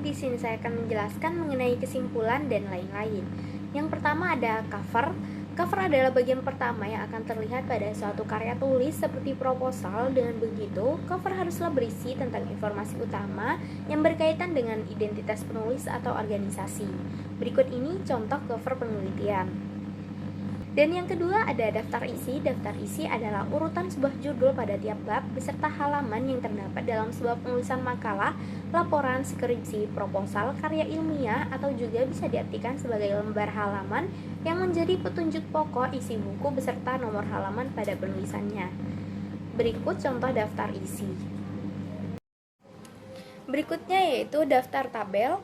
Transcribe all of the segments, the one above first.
Di sini saya akan menjelaskan mengenai kesimpulan dan lain-lain. Yang pertama ada cover. Cover adalah bagian pertama yang akan terlihat pada suatu karya tulis seperti proposal. Dengan begitu, cover haruslah berisi tentang informasi utama yang berkaitan dengan identitas penulis atau organisasi. Berikut ini contoh cover penelitian. Dan yang kedua ada daftar isi. Daftar isi adalah urutan sebuah judul pada tiap bab beserta halaman yang terdapat dalam sebuah penulisan makalah, laporan, skripsi, proposal, karya ilmiah, atau juga bisa diartikan sebagai lembar halaman yang menjadi petunjuk pokok isi buku beserta nomor halaman pada penulisannya. Berikut contoh daftar isi. Berikutnya yaitu daftar tabel.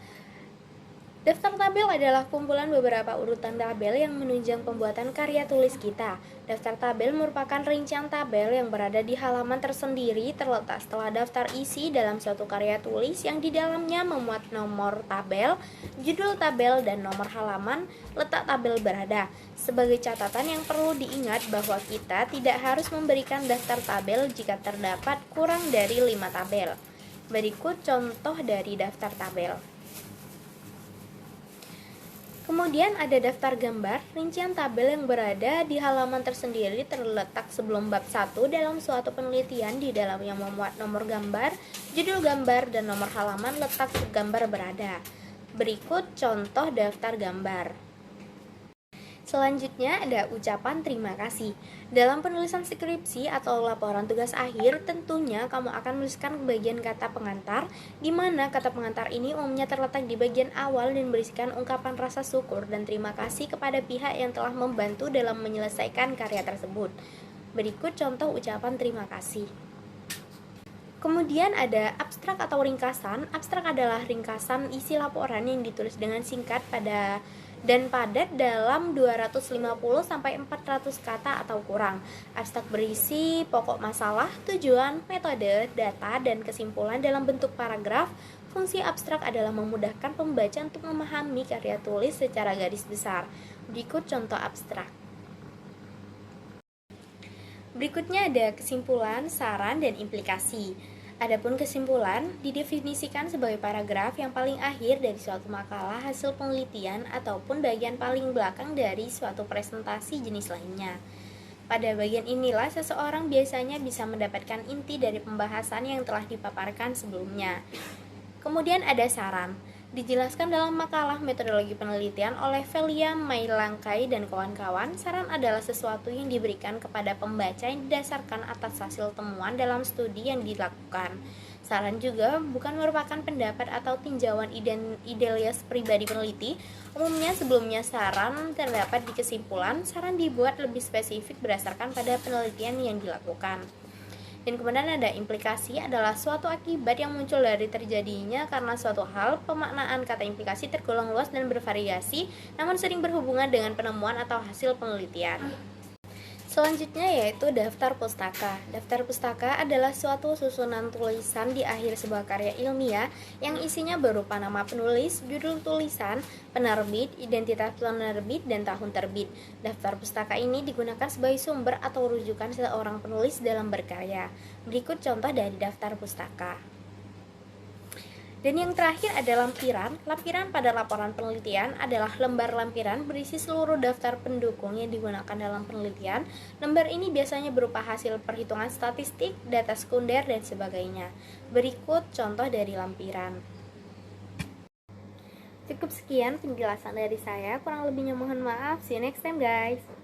Daftar tabel adalah kumpulan beberapa urutan tabel yang menunjang pembuatan karya tulis kita. Daftar tabel merupakan rincian tabel yang berada di halaman tersendiri terletak setelah daftar isi dalam suatu karya tulis yang di dalamnya memuat nomor tabel, judul tabel, dan nomor halaman letak tabel berada. Sebagai catatan yang perlu diingat bahwa kita tidak harus memberikan daftar tabel jika terdapat kurang dari 5 tabel. Berikut contoh dari daftar tabel. Kemudian ada daftar gambar, rincian tabel yang berada di halaman tersendiri terletak sebelum bab 1 dalam suatu penelitian di dalam yang memuat nomor gambar, judul gambar, dan nomor halaman letak gambar berada. Berikut contoh daftar gambar. Selanjutnya ada ucapan terima kasih. Dalam penulisan skripsi atau laporan tugas akhir, tentunya kamu akan menuliskan bagian kata pengantar, di mana kata pengantar ini umumnya terletak di bagian awal dan berisikan ungkapan rasa syukur dan terima kasih kepada pihak yang telah membantu dalam menyelesaikan karya tersebut. Berikut contoh ucapan terima kasih. Kemudian ada abstrak atau ringkasan. Abstrak adalah ringkasan isi laporan yang ditulis dengan singkat dan padat dalam 250-400 kata atau kurang. Abstrak berisi pokok masalah, tujuan, metode, data, dan kesimpulan dalam bentuk paragraf. Fungsi abstrak adalah memudahkan pembaca untuk memahami karya tulis secara garis besar. Berikut contoh abstrak. Berikutnya ada kesimpulan, saran, dan implikasi. Adapun kesimpulan didefinisikan sebagai paragraf yang paling akhir dari suatu makalah hasil penelitian ataupun bagian paling belakang dari suatu presentasi jenis lainnya. Pada bagian inilah seseorang biasanya bisa mendapatkan inti dari pembahasan yang telah dipaparkan sebelumnya. Kemudian ada saran. Dijelaskan dalam makalah metodologi penelitian oleh Velia Mailangkai dan kawan-kawan, saran adalah sesuatu yang diberikan kepada pembaca yang didasarkan atas hasil temuan dalam studi yang dilakukan. Saran juga bukan merupakan pendapat atau tinjauan idealis pribadi peneliti. Umumnya sebelumnya saran terdapat di kesimpulan, saran dibuat lebih spesifik berdasarkan pada penelitian yang dilakukan. Dan kemudian ada implikasi adalah suatu akibat yang muncul dari terjadinya karena suatu hal. Pemaknaan kata implikasi tergolong luas dan bervariasi, namun sering berhubungan dengan penemuan atau hasil penelitian. Selanjutnya yaitu daftar pustaka. Daftar pustaka adalah suatu susunan tulisan di akhir sebuah karya ilmiah yang isinya berupa nama penulis, judul tulisan, penerbit, identitas penerbit, dan tahun terbit. Daftar pustaka ini digunakan sebagai sumber atau rujukan seorang penulis dalam berkarya. Berikut contoh dari daftar pustaka. Dan yang terakhir ada lampiran. Lampiran pada laporan penelitian adalah lembar lampiran berisi seluruh daftar pendukung yang digunakan dalam penelitian. Lembar ini biasanya berupa hasil perhitungan statistik, data sekunder, dan sebagainya. Berikut contoh dari lampiran. Cukup sekian penjelasan dari saya, kurang lebihnya mohon maaf. See you next time guys.